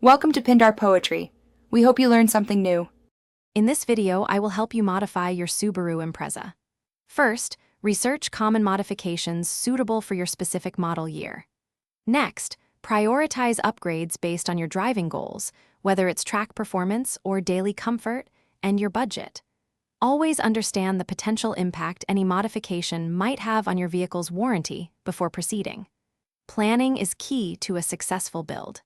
Welcome to Pindar Poetry. We hope you learned something new. In this video, I will help you modify your Subaru Impreza. First, research common modifications suitable for your specific model year. Next, prioritize upgrades based on your driving goals, whether it's track performance or daily comfort, and your budget. Always understand the potential impact any modification might have on your vehicle's warranty before proceeding. Planning is key to a successful build.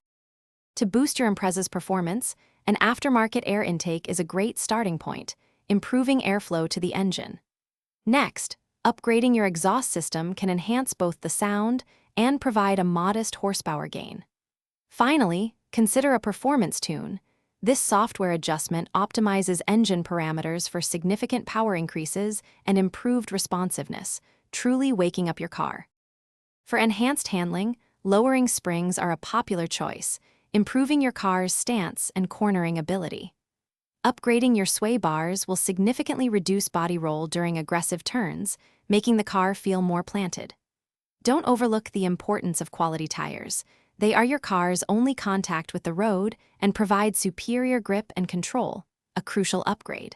To boost your Impreza's performance, an aftermarket air intake is a great starting point, improving airflow to the engine. Next, upgrading your exhaust system can enhance both the sound and provide a modest horsepower gain. Finally, consider a performance tune. This software adjustment optimizes engine parameters for significant power increases and improved responsiveness, truly waking up your car. For enhanced handling, lowering springs are a popular choice, improving your car's stance and cornering ability. Upgrading your sway bars will significantly reduce body roll during aggressive turns, making the car feel more planted. Don't overlook the importance of quality tires. They are your car's only contact with the road and provide superior grip and control, a crucial upgrade.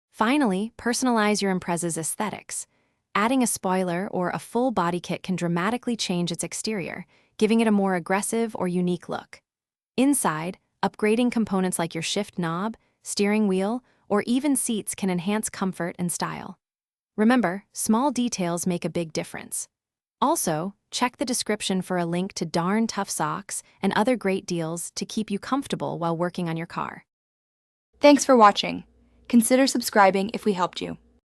Finally, personalize your Impreza's aesthetics. Adding a spoiler or a full body kit can dramatically change its exterior, giving it a more aggressive or unique look. Inside, upgrading components like your shift knob, steering wheel, or even seats can enhance comfort and style. Remember, small details make a big difference. Also, check the description for a link to darn tough socks and other great deals to keep you comfortable while working on your car. Thanks for watching. Consider subscribing if we helped you.